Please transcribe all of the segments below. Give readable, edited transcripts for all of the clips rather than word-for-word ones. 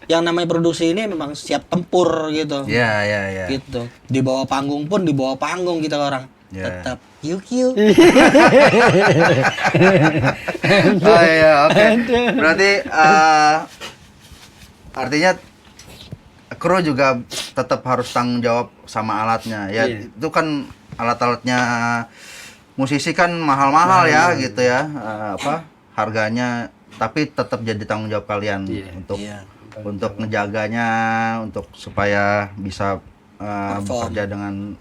yang namanya produksi ini memang siap tempur gitu. Iya. Gitu. Di bawah panggung pun di bawah panggung kita orang. Tetap yuk. Oh iya, oke. Berarti artinya kru juga tetap harus tanggung jawab sama alatnya. Ya itu kan alat-alatnya musisi kan mahal-mahal ya gitu ya. Harganya, tapi tetap jadi tanggung jawab kalian untuk ngejaganya, untuk supaya bisa bekerja dengan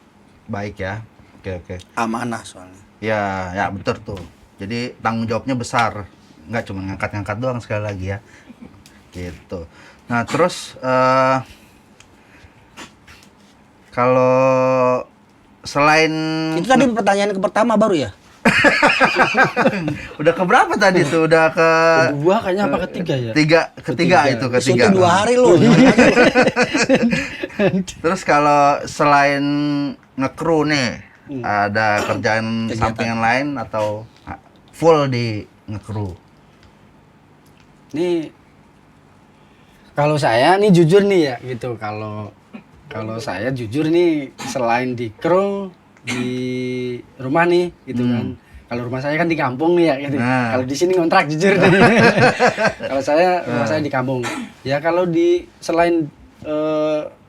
baik ya. Oke. Amanah soalnya. Ya betul tuh. Jadi tanggung jawabnya besar, nggak cuma ngangkat-ngangkat doang sekali lagi ya. Gitu. Nah terus kalau selain itu tadi pertanyaan pertama baru ya? Udah ke berapa tadi tuh? Udah ke kedua kayaknya apa ketiga ya? Ketiga. Syuting 2 hari lu. Terus kalau selain ngekru nih, ada kerjaan sampingan lain atau full di ngekru? Nih kalau saya nih jujur nih ya gitu, kalau saya jujur nih, selain di kru di rumah nih gitu kan. Kalau rumah saya kan di kampung nih ya gitu. Kalau di sini ngontrak jujur nih. Kalau saya rumah saya di kampung. Ya kalau di selain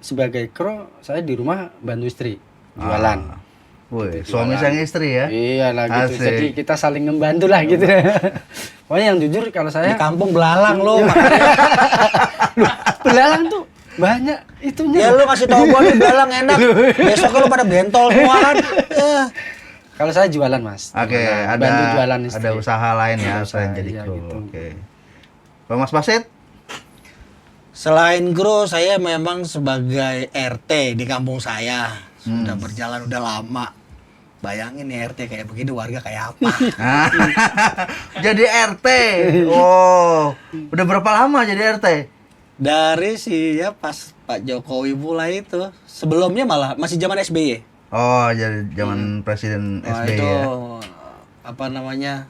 sebagai kru, saya di rumah bantu istri jualan. Woi, suami sang istri ya? Iya lah gitu. Asik. Jadi kita saling membantu lah gitu. Pokoknya yang jujur kalau saya di kampung belalang lo. Belalang tuh banyak itunya. Ya lu kasih tau gua nih belalang enak. Besok lu pada bentol semua kan. Kalau saya jualan Mas. Oke, bantu jualan istri. Ada usaha lain ya selain jadi kru. Gitu. Oke. Kalau Mas Basit? Selain kru, saya memang sebagai RT di kampung saya. Sudah berjalan udah lama. Bayangin nih RT kayak begini, warga kayak apa? Jadi RT. Oh, udah berapa lama jadi RT? Dari pas Pak Jokowi mulai itu. Sebelumnya malah masih zaman SBY. Oh, jadi zaman Presiden SBY itu, ya. apa namanya?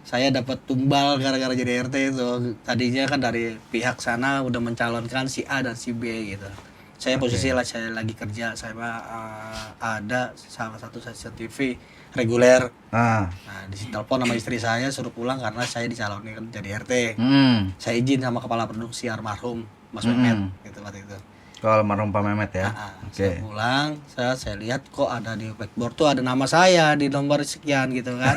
Saya dapat tumbal gara-gara jadi RT itu. Tadinya kan dari pihak sana udah mencalonkan si A dan si B gitu. Saya posisi lah, saya lagi kerja, saya ada salah satu stasiun TV reguler. Nah, ditelepon sama istri saya suruh pulang karena saya dicalonkan jadi RT. Saya izin sama kepala produksi almarhum Mas Mehmet gitu waktu itu. Kalau almarhum Pak Mehmet ya. Saya pulang, saya lihat kok ada di whiteboard tuh ada nama saya di nomor sekian gitu kan.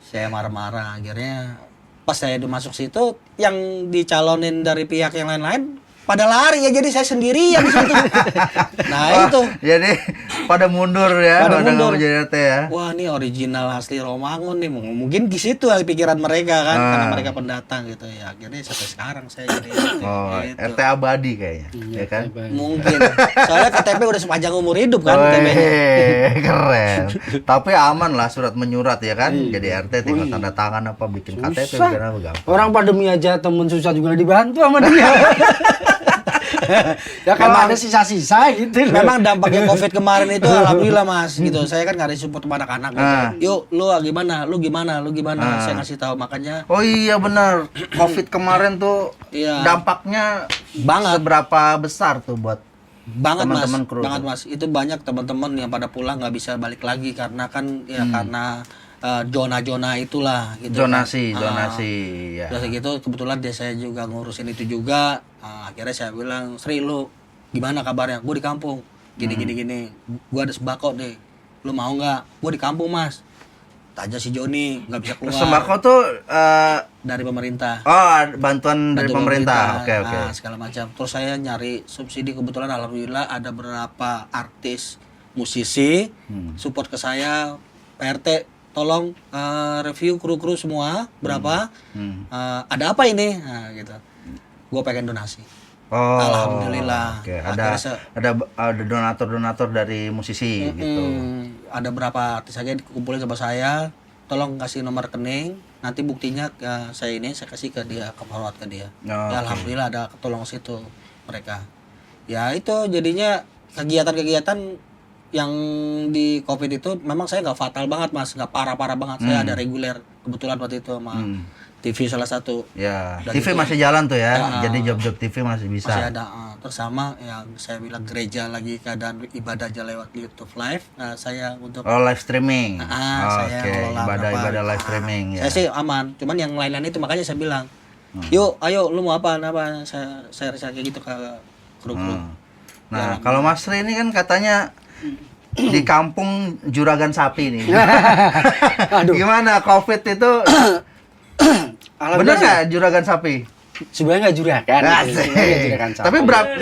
Saya marah-marah, akhirnya pas saya udah masuk situ yang dicalonin dari pihak yang lain-lain pada lari ya, jadi saya sendirian di situ. Nah, itu. Jadi pada mundur ya, pada mundur jadi RT ya. Wah, ini original asli Romangun nih. Mungkin di situ pikiran mereka kan, karena mereka pendatang gitu ya. Akhirnya sampai sekarang saya jadi RT. Gitu. RT abadi kayaknya, ya kan? Mungkin. Soalnya KTP udah sepanjang umur hidup kan keren. Tapi aman lah, surat menyurat ya kan. Jadi RT tinggal tanda tangan apa bikin KTP udah gampang. Orang pandemi aja temen susah juga dibantu sama dia. Ya kalau ada sisa-sisa gitu. Memang dampaknya Covid kemarin itu alhamdulillah Mas gitu. Saya kan nggak ada support sama anak-anak gitu. Yuk, lu gimana? Saya ngasih tahu, makanya. Oh iya benar. Covid kemarin tuh dampaknya seberapa besar tuh buat teman-teman kru? Banget Mas. Itu banyak teman-teman yang pada pulang nggak bisa balik lagi karena kan karena zona-zona itulah gitu. Zonasi ya. Terus gitu kebetulan saya juga ngurusin itu juga. Akhirnya saya bilang, "Sri, lu gimana kabarnya? Gue di kampung. Gini. Gue ada sembako deh. Lu mau nggak? Gue di kampung, Mas." Tanya si Joni, nggak bisa keluar. Sembako tuh dari pemerintah. Oh, bantuan dari pemerintah. Oke. Segala macam. Terus saya nyari subsidi, kebetulan alhamdulillah ada beberapa artis, musisi support ke saya, PRT tolong review kru-kru semua berapa, ada apa ini, nah, gitu. Gue pengen donasi. Oh, alhamdulillah. Okay. Ada donatur dari musisi gitu. Ada berapa artis aja dikumpulin sama saya, tolong kasih nomor rekening, nanti buktinya saya kasih ke dia, forward ke dia. Ya alhamdulillah ada ketolong situ mereka. Ya itu jadinya kegiatan-kegiatan yang di Covid itu memang saya nggak fatal banget Mas, nggak parah-parah banget. Saya ada reguler kebetulan waktu itu sama TV salah satu. Ya, Dan TV itu- masih jalan tuh ya. Ya. Jadi job-job TV masih bisa. Masih ada. Terus sama yang saya bilang gereja lagi keadaan ibadah aja lewat YouTube live. Nah, saya untuk Oh, live streaming. saya Oke, ngelola ibadah-ibadah berapa. live streaming ya. Saya sih aman, cuman yang lain-lain itu makanya saya bilang, yuk, ayo, lu mau apa? Saya kayak gitu ke kru-kru. Nah, kalau Mas Ri ini kan katanya di kampung juragan sapi nih. Aduh. Gimana COVID itu? Bener nggak juragan sapi? Sebenarnya nggak juragan. Asik. Sebenarnya nggak juragan sapi. Tapi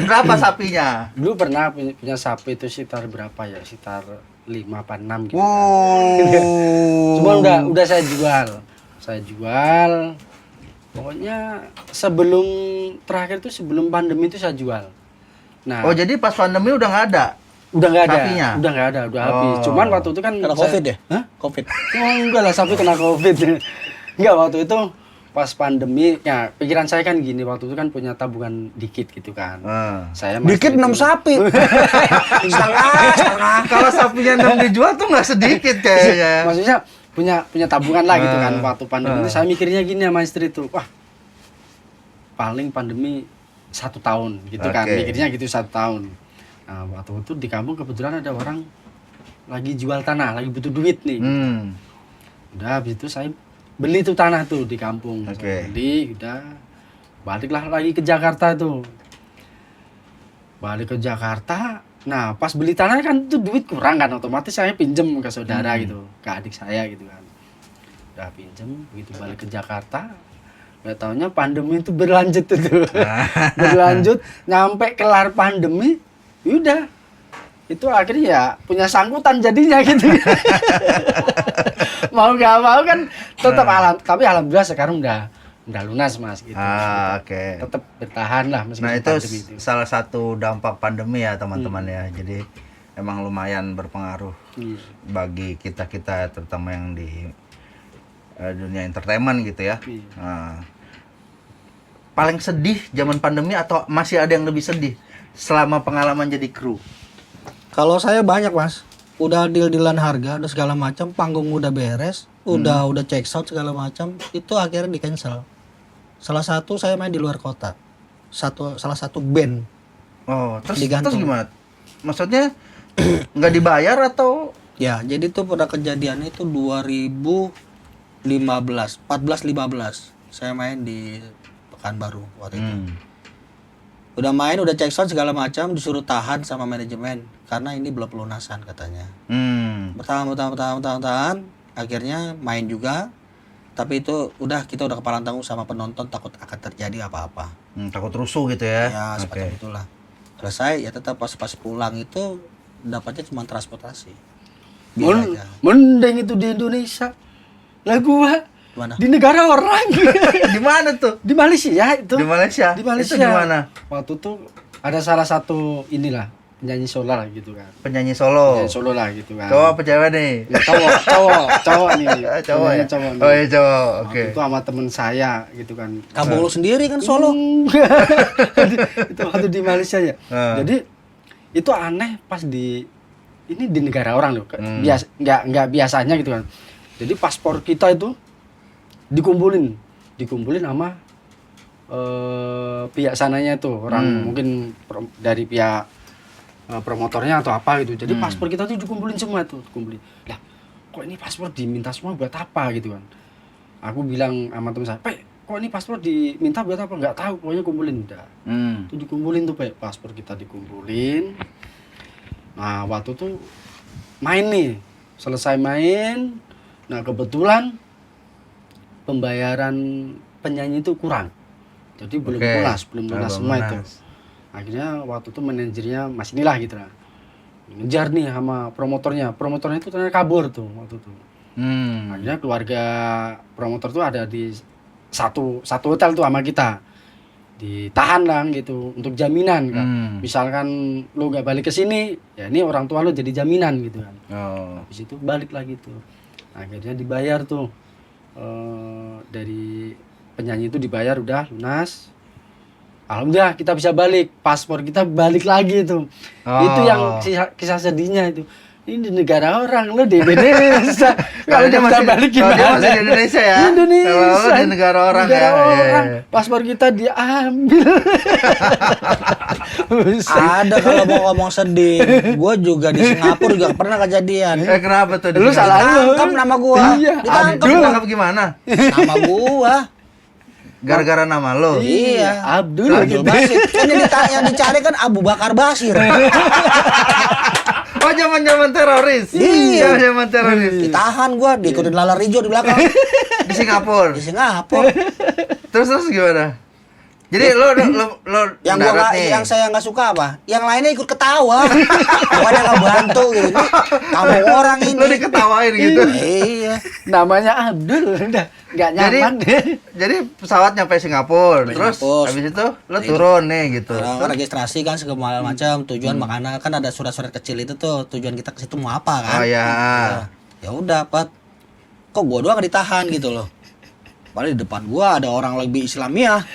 berapa sapinya? Dulu pernah punya sapi itu sekitar berapa ya? Sekitar 5 apa 6 gitu. Wow. Cuma udah saya jual. Saya jual. Pokoknya sebelum terakhir itu sebelum pandemi itu saya jual. Nah, Oh, jadi pas pandemi udah nggak ada? udah nggak ada. sapinya? Udah nggak ada, udah habis. Oh. Cuman waktu itu kan Kena saya- COVID ya? Hah? COVID. Oh, enggak lah, sapi kena COVID. Enggak, waktu itu pas pandemi, ya pikiran saya kan gini, waktu itu kan punya tabungan dikit gitu kan. Saya Dikit 6 sapi. setengah. Kalau sapinya 6 dijual tuh nggak sedikit kayaknya. Maksudnya punya tabungan lah gitu kan waktu pandemi ini. Saya mikirnya gini sama istri tuh, wah paling pandemi 1 tahun gitu kan, Oke. mikirnya gitu 1 tahun. Nah waktu itu di kampung kebetulan ada orang lagi jual tanah, lagi butuh duit nih. Udah habis itu saya beli tuh tanah tuh di kampung. Oke. Saya beli, udah baliklah lagi ke Jakarta tuh. Balik ke Jakarta. Nah, pas beli tanah kan tuh duit kurang kan, otomatis saya pinjem ke saudara gitu, ke adik saya gitu kan. Udah pinjem, begitu balik ke Jakarta, nggak taunya pandemi itu berlanjut itu. Berlanjut, nyampe kelar pandemi, udah. Itu akhirnya ya punya sangkutan jadinya gitu. Mau nggak mau kan tetap tapi alhamdulillah sekarang udah lunas Mas gitu. Oke. Tetap bertahan lah meskipun Nah, itu pandemi itu. salah satu dampak pandemi ya, teman-teman ya. Jadi emang lumayan berpengaruh Iya. bagi kita-kita terutama yang di dunia entertainment gitu ya. Iya. Nah, paling sedih zaman pandemi atau masih ada yang lebih sedih selama pengalaman jadi kru? Kalau saya banyak, Mas. Udah deal-dealan harga, udah segala macam, panggung udah beres, udah check out segala macam, itu akhirnya di cancel. Salah satu saya main di luar kota. Salah satu band. Oh, terus Digantung. gimana? Maksudnya nggak dibayar atau? Ya, jadi tuh pada kejadian itu 14-15. Saya main di Pekanbaru waktu itu. Udah main, udah check sound segala macam, disuruh tahan sama manajemen karena ini belum pelunasan katanya. Bertahan, akhirnya main juga. Tapi itu kita udah kepalang tanggung sama penonton, takut akan terjadi apa-apa. Takut rusuh gitu ya? Ya, semacam itulah. Selesai, ya tetap pas pulang itu dapatnya cuma transportasi. Biar aja. Mending itu di Indonesia. Lah gua Gimana? di negara orang. Di mana tuh? Di Malaysia itu. Di Malaysia? Di Malaysia. Itu di mana? Waktu itu ada salah satu inilah penyanyi solar gitu kan. Penyanyi Solo. Penyanyi Solo lah gitu kan. Cowok apa cewek nih? Ya, cowok nih. Cowok ya? Penyanyi cowok nih. Oh iya cowok, Waktu oke. itu sama temen saya gitu kan. Kampung lu sendiri kan Solo. Itu waktu di Malaysia ya. Ah. Jadi itu aneh pas di negara orang loh. Nggak biasanya gitu kan. Jadi paspor kita itu dikumpulin sama pihak sananya itu orang mungkin dari pihak promotornya atau apa gitu. Jadi paspor kita tuh dikumpulin semua tuh, dikumpulin. Lah, kok ini paspor diminta semua buat apa gitu kan? Aku bilang sama teman saya, "Pak, kok ini paspor diminta buat apa?" Nggak tahu, pokoknya kumpulin udah. Itu dikumpulin tuh, Pak. Paspor kita dikumpulin. Nah, waktu tuh main nih. Selesai main. Nah, kebetulan pembayaran penyanyi itu kurang. Jadi belum Oke. lunas semua Belum itu. lunas. Akhirnya waktu itu manajernya Mas inilah gitu lah. Ngejar nih sama promotornya. Promotornya itu ternyata kabur tuh waktu itu. Akhirnya keluarga promotor tuh ada di satu hotel tuh sama kita. Ditahan lah gitu untuk jaminan kan. Misalkan lu gak balik ke sini, ya ini orang tua lu jadi jaminan gitu kan. Oh. Habis itu balik lagi tuh. Akhirnya dibayar tuh. Dari penyanyi itu dibayar udah lunas. Alhamdulillah kita bisa balik, paspor kita balik lagi tuh. Itu yang kisah sedihnya itu. ini negara orang lo di Indonesia. Kalau dia masih balik kalau dia gimana? masih di Indonesia ya. Indonesia. Kalau lo di negara orang Negara ya. orang. Iya. Paspor kita diambil. Ada kalau mau ngomong sedih, gue juga di Singapura juga pernah kejadian. Kenapa tuh? Lu salah lu. Ditangkap nama gua. Iya. Ditangkap Abdul gua. tangkap gimana? Nama gua. Gara-gara nama lo. Iya. Abdul Abdul gitu. Basir. Kan yang dicari kan Abu Bakar Basir. Oh, zaman-zaman teroris. Iya. Zaman teroris. Ditahan gua, diikutin Lala Rijo di belakang. Di Singapura. Di Singapura. Terus gimana? Jadi lo Yang gua darat nggak, nih. yang saya nggak suka apa? Yang lainnya ikut ketawa. Bukannya nggak bantu gitu. Ini kamu orang ini. Lo diketawain gitu. Iya. Namanya Abdul udah nggak Jadi nyaman. jadi pesawat nyampe Singapura. Sampai Terus Singapura. habis itu lo turun nih gitu. Orang registrasi kan segala macam tujuan makanan kan ada surat-surat kecil itu tuh tujuan kita ke situ mau apa kan? Oh ya. Ya udah, Pat. Kok gua doang ditahan gitu loh. Padahal di depan gua ada orang lebih Islamiah,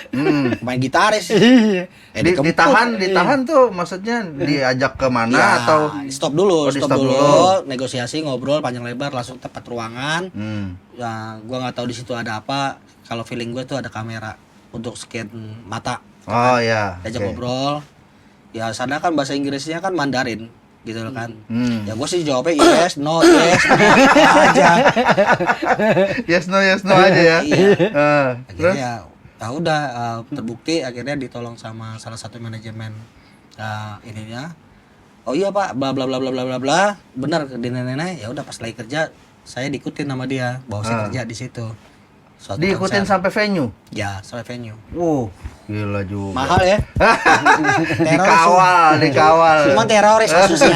main gitaris. Iya. Dikemput. Ditahan tuh maksudnya diajak ke mana Ya, atau stop dulu, Oh, di stop stop dulu, dulu. negosiasi, ngobrol panjang lebar, langsung tempat ruangan. Ya, gua nggak tahu di situ ada apa. Kalau feeling gue tuh ada kamera untuk scan mata. Oh ya. Diajak oke. ngobrol. Ya, sana kan bahasa Inggrisnya kan Mandarin gitu loh kan. Ya gue sih jawabnya yes, no, yes, no, aja. Yes no aja ya. Iya. Terus Akhirnya ya udah terbukti akhirnya ditolong sama salah satu manajemen ininya. Oh iya Pak, bla bla bla bla bla bla bla. Benar di nenek ya udah pas lagi kerja saya diikutin sama dia, bawa saya kerja di situ. Suatu diikutin konser. sampai venue. Ya, sampai venue. Gila juga. Mahal ya? Dikawal. Cuma teroris kasusnya.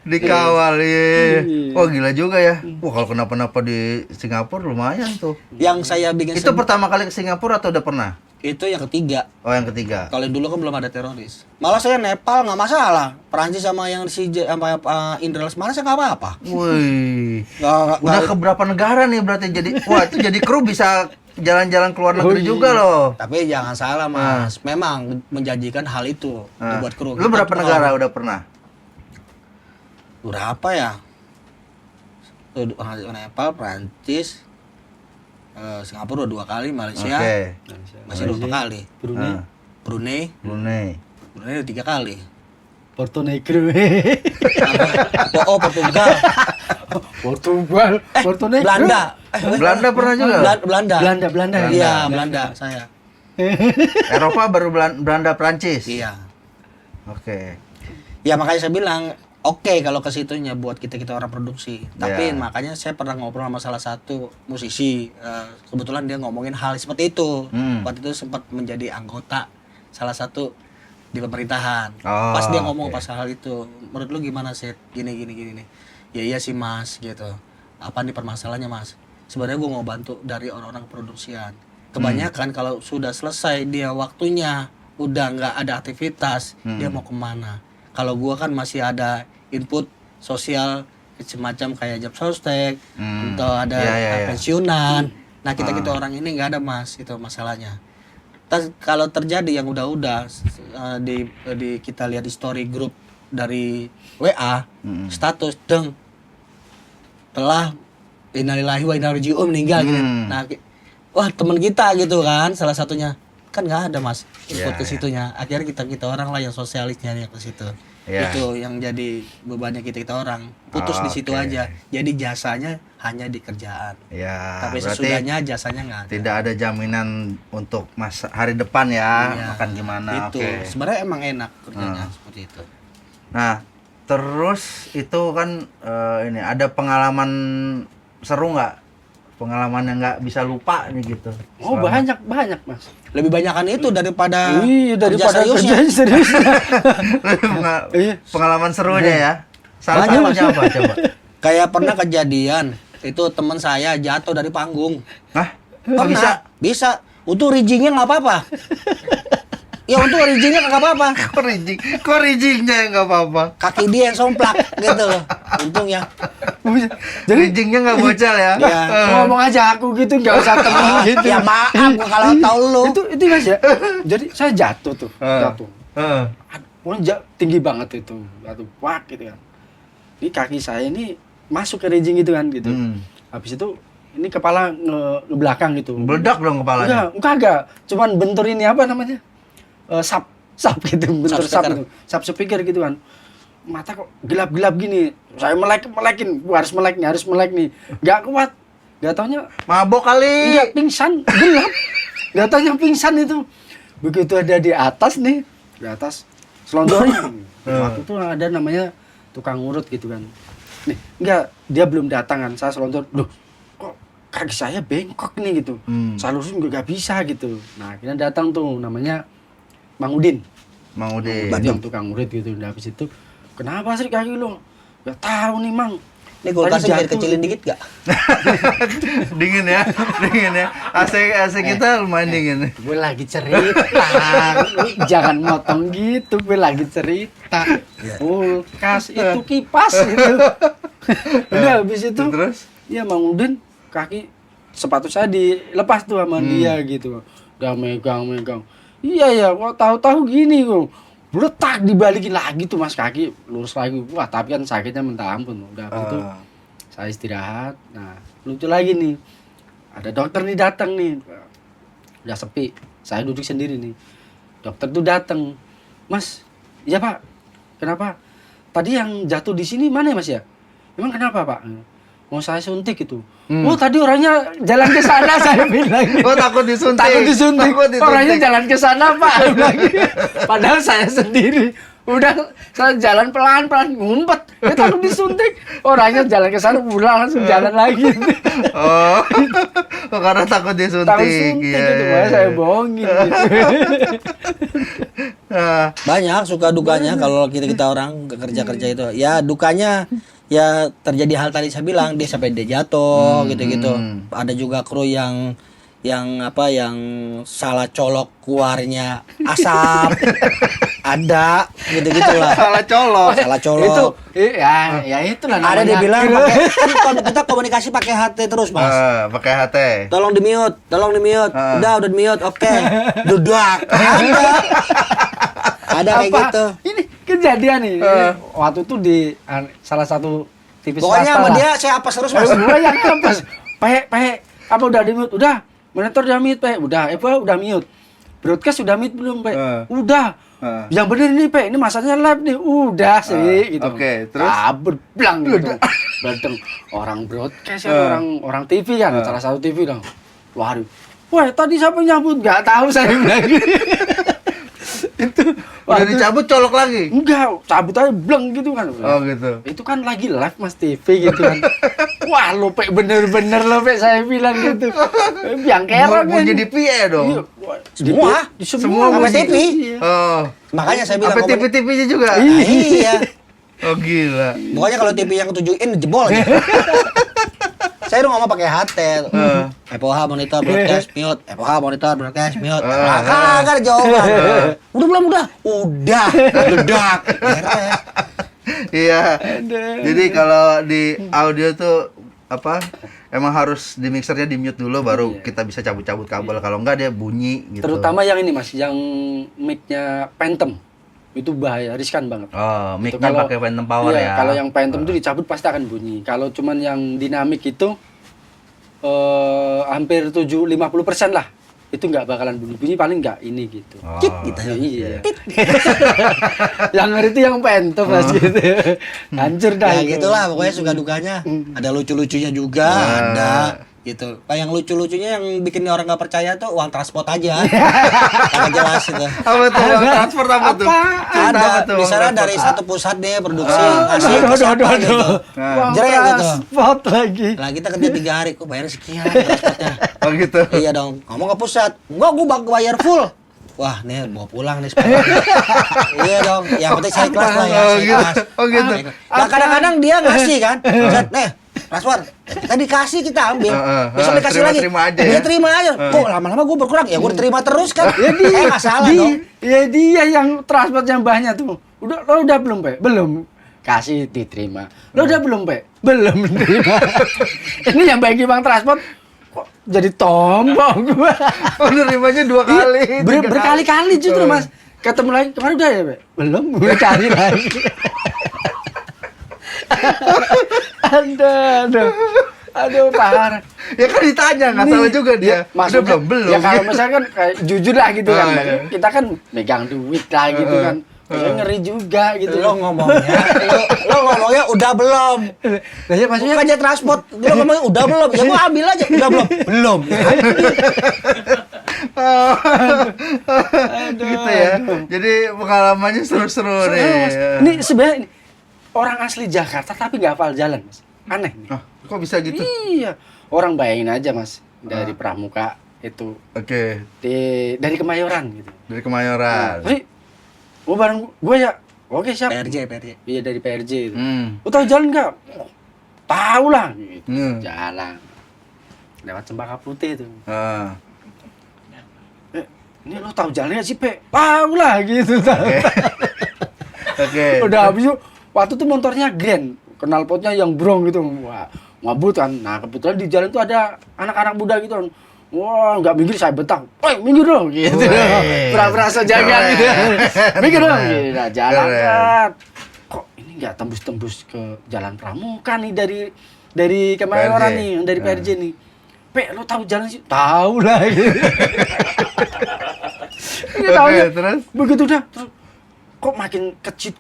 Dikawal iya. Wah gila juga ya. Wah kalau kenapa-napa di Singapura lumayan tuh. Yang saya bikin Itu pertama kali ke Singapura atau udah pernah? itu yang ketiga. Oh yang ketiga. Kalau yang dulu kan belum ada teroris. Malah saya Nepal nggak masalah. Perancis sama yang si sama Indra Lesmana saya nggak apa-apa. Wih. Nggak- Udah ke berapa negara nih berarti jadi. Wah itu jadi kru bisa jalan-jalan ke luar negeri juga loh. Tapi jangan salah Mas, memang menjanjikan hal itu dibuat kru. Lu berapa negara udah pernah? Berapa ya? Nepal, Prancis, Singapura 2 kali, Malaysia Oke. masih 2 kali, Brunei, Brunei Brunei. udah 3 kali. Porto Negro. Oh Portugal, Portugal, Porto Negro. Belanda, Belanda pernah juga? Belanda, Belanda. Iya Belanda saya. Eropa baru Belanda, Prancis. Iya. Oke. Ya makanya saya bilang oke kalau ke situnya buat kita orang produksi. Tapi Ya. makanya saya pernah ngobrol sama salah satu musisi. Kebetulan dia ngomongin hal seperti itu. Waktu itu sempat menjadi anggota salah satu di pemerintahan. Oh, Pas dia ngomong oke. pas hal itu, menurut lu gimana sih? Gini nih. Ya iya sih Mas gitu. Apa nih permasalahannya Mas? Sebenarnya gue mau bantu dari orang-orang produksian. Kebanyakan kalau sudah selesai dia waktunya udah nggak ada aktivitas, dia mau kemana? Kalau gua kan masih ada input sosial semacam kayak job sostek atau ada Ya. pensiunan. Nah kita orang ini nggak ada Mas, itu masalahnya. Kalau terjadi yang udah di kita lihat di story grup dari WA status deng telah innalillahi wa inna ilaihi raji'un meninggal gitu. Nah wah teman kita gitu kan salah satunya kan nggak ada Mas input ke situnya. Akhirnya kita orang lah yang sosialisnya yang ke situ. Ya. Itu yang jadi bebannya kita orang putus di situ Oke. aja. Jadi jasanya hanya di kerjaan. Ya. Tapi berarti sesudahnya jasanya nggak ada. tidak ada jaminan untuk hari depan ya, Iya, makan gimana. Itu Oke. sebenarnya emang enak kerjanya seperti itu. Nah, terus itu kan ini ada pengalaman seru nggak? Pengalaman yang nggak bisa lupa nih gitu. Oh banyak Mas. Lebih banyakan itu daripada Iya daripada seriusnya. kerja serius. Iya. Pengalaman serunya ya. Salah Banyak, satunya apa coba? Kayak pernah kejadian itu teman saya jatuh dari panggung. Hah? Kok Pernah. bisa? Bisa. Untuk riggingnya nggak apa-apa. Ya untuk riggingnya nggak apa-apa. Kok riggingnya nggak apa-apa? Kaki dia yang somplak gitu loh. Untungnya. Jadi Riggingnya nggak bocel ya? Ya. ngomong aja aku gitu nggak usah temen gitu. Ya maaf gua kalau tahu lu. Itu Mas ya. Jadi saya jatuh tuh, jatuh. Heeh. Pokoknya tinggi banget itu, jatuh wak gitu kan. ini kaki saya ini masuk ke rinjing gitu kan gitu. Habis itu ini kepala nge belakang gitu. Meledak dong kepalanya. Enggak. Cuman bentur ini apa namanya? Sap gitu, bentur sap gitu. Sap speaker gitu kan. Mata kok gelap-gelap gini. Saya melekin. Harus melek nih. Enggak kuat. Enggak taunya Mabok kali. iya pingsan, gelap. Enggak taunya pingsan itu. Begitu ada di atas nih, di atas selondorin. Waktu itu ada namanya tukang urut gitu kan. Nih, enggak, dia belum datang kan. Saya selontor, loh kok kaki saya bengkok nih gitu. Saya lurusin nggak bisa gitu. Nah akhirnya datang tuh namanya Mang Udin. Yang tukang urut gitu. Nah, habis itu kenapa sih kaki lo? Gak tahu nih Mang. Ini kulkasnya bisa dikecilin dikit gak? Dingin ya. AC kita lumayan dingin. Gue lagi cerita. Jangan motong gitu. Gue lagi cerita. Kulkas itu kipas itu. Udah habis itu. Terus? Iya Mang Udin kaki sepatu saya dilepas tuh sama dia gitu. Udah megang. Iya ya, kok tahu-tahu gini kok. Letak dibalikin lagi tuh Mas kaki lurus lagi. Wah, tapi kan sakitnya minta ampun. Udah itu saya istirahat. Nah, lucu lagi nih. Ada dokter nih datang nih. Udah sepi. Saya duduk sendiri nih. Dokter tuh datang. Mas, iya Pak. Kenapa? Tadi yang jatuh di sini mana ya Mas ya? Emang kenapa Pak? Mau saya suntik itu. Oh tadi orangnya jalan ke sana saya bilang. Oh takut disuntik. Takut disuntik. Orangnya jalan ke sana Pak. Padahal saya sendiri. Udah saya jalan pelan-pelan ngumpet. Takut disuntik. Orangnya jalan ke sana pulang langsung jalan lagi. Oh karena takut disuntik. Takut suntik gitu. Saya bohongin gitu. Banyak suka dukanya kalau kita orang kerja itu. Ya dukanya ya terjadi hal tadi saya bilang dia sampai dia jatuh gitu-gitu. Ada juga kru yang salah colok keluarnya asap. Ada gitu-gitulah. Salah colok. Itu ya itulah namanya. ada dia bilang pakai kan kita komunikasi pakai HT terus, Mas. Pakai HT. Tolong di mute. Udah di mute. Oke. Dudak. Ada kayak gitu. Ini kejadian nih. Waktu itu di salah satu TV swasta. Pokoknya sama lah. dia saya apes terus, Mas. Gua yang apes. Apa udah di mute? Udah. Monitor udah mute, Udah. Udah mute. Broadcast udah mute belum, Udah. Yang bener ini, Ini masanya live nih. Udah sih gitu. Oke, terus berblang gitu. Banteng orang broadcast kan, orang TV kan, salah satu TV dong. Waduh. Wah, tadi siapa nyambut? Enggak tahu saya bilang. Itu udah dicabut colok lagi? Enggak, cabut aja bleng gitu kan. Oh gitu. Itu kan lagi live Mas TV gitu kan. Wah, lope bener-bener lope saya bilang gitu. Yang kerok kan. Bunyi di PA dong. Semua sama TV. Oh. Makanya saya bilang apa TV-TV-nya juga? Iya. Oh gila. Pokoknya kalau TV yang 7 in jebol aja. Saya udah ngomong pakai HT. FOH monitor broadcast mute. FOH monitor broadcast mute. Kagak ada jawaban. Udah. Ledak. Iya. Jadi kalau di audio tuh emang harus di mixernya di mute dulu baru kita bisa cabut-cabut kabel. Kalau enggak dia bunyi gitu. Terutama yang ini Mas, yang mic-nya Phantom. Itu bahaya, riskan banget. Oh, mic-nya pakai Phantom Power ya. Kalau yang Phantom itu dicabut pasti akan bunyi. Kalau cuman yang dinamik itu hampir 50% lah. Itu nggak bakalan bunyi paling nggak ini gitu. Cit gitu. Iya. Yang ngerti yang Phantom Mas gitu. Hancur dah. Ya gitulah pokoknya suka dukanya. Ada lucu-lucunya juga, ada gitu. Yang lucu-lucunya yang bikin orang nggak percaya tuh uang transport aja. Sangat jelas itu. Apa tuh uang transport apa tuh? Ada. Misalnya dari satu pusat deh produksi ngasih ke siapa gitu. Uang transport lagi. Lah kita kerja 3 hari, kok bayar sekian transportnya. Oh gitu. Iya dong. Ngomong ke pusat. Enggak, gua bayar full. Wah, nih bawa pulang nih sepatu. Iya dong. Yang penting saya ikhlas lah ya. Oh gitu. Nah, kadang-kadang dia ngasih kan. Nih, transport. Kita dikasih kita ambil. Besok dikasih lagi. Dia terima aja. Kok lama-lama gue berkurang? Ya gue terima terus kan. Nggak salah dong. Ya dia yang transport yang banyak tuh. Udah belum, Belum. Kasih diterima. Lo udah belum, Belum terima. Ini yang bagi bang transport kok jadi tombol gua. Oh, nerimanya 2 kali. Berkali-kali justru Mas. Ketemu lagi kemarin udah ya, Belum, gue cari lagi. Aduh, parah. Ya kan ditanya, nggak salah juga dia. Ya, maksudnya, Udah belum. Ya kalau misalkan kan kayak jujur lah gitu kan. Iya. Kita kan megang duit lah gitu kan. Ya, ngeri juga gitu. Lo ngomongnya, lo ngomongnya udah belum? Nah, ya, maksudnya Bukannya transport, lo ngomongnya udah belum? Ya gua ambil aja, udah belum? Belum. Gitu ya. Jadi pengalamannya seru-seru nih. Ini sebenarnya ini, orang asli Jakarta tapi nggak hafal jalan, Mas. Aneh nih. Ah, kok bisa gitu? Iya. Orang bayangin aja, Mas, dari Pramuka itu Oke, dari Kemayoran gitu. dari Kemayoran. Tapi mau bareng gue ya. Oke, siap. PRJ. Iya, dari PRJ itu. Lu Hmm. tahu jalan nggak? Oh, tahu lah gitu. Hmm. Jalan. Lewat Cempaka Putih itu. Ah. Ini lo tahu jalannya sih, Pe? Tahu lah gitu. Oke. Udah habis itu, waktu itu motornya Grand, knalpotnya yang brong gitu. Wah, ngabut kan. Nah, kebetulan di jalan tuh ada anak-anak muda gitu kan. Wah, nggak minggir saya betang. Woi, minggir dong gitu. Wih. Berasa jaga Keren. gitu. Minggir dong gitu. Nah, jalan Keren. kan. Kok ini nggak tembus-tembus ke Jalan Pramuka nih dari Kemayoran PRJ. nih, dari Nah. PRJ nih. Pe, lo tahu jalan sih? Tahu lah gitu. Dia taunya, terus? begitu dah, terus kok makin kecil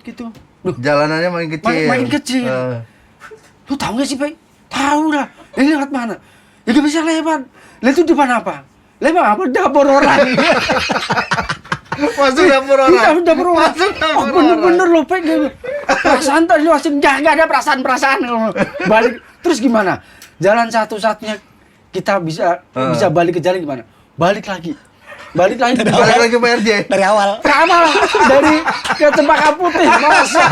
gitu. Duh, Jalanannya makin kecil. makin kecil. Ah. Lu tahu nggak sih, Pak? Tahu lah. Ini lewat mana? Ya gak bisa lewat. Lihat itu depan apa? Lewat apa? Dapur orang. Masuk dapur orang. Iya, dapur orang. Masuk dapur Oh, bener-bener loh, Pak. Perasaan tadi lu asin nggak ada perasaan. Balik terus gimana? Jalan satu-satunya kita bisa balik ke jalan gimana? Balik lagi. Balik lagi Balik lagi PRJ. Dari awal. Sama dari ke Cempaka Putih, masa.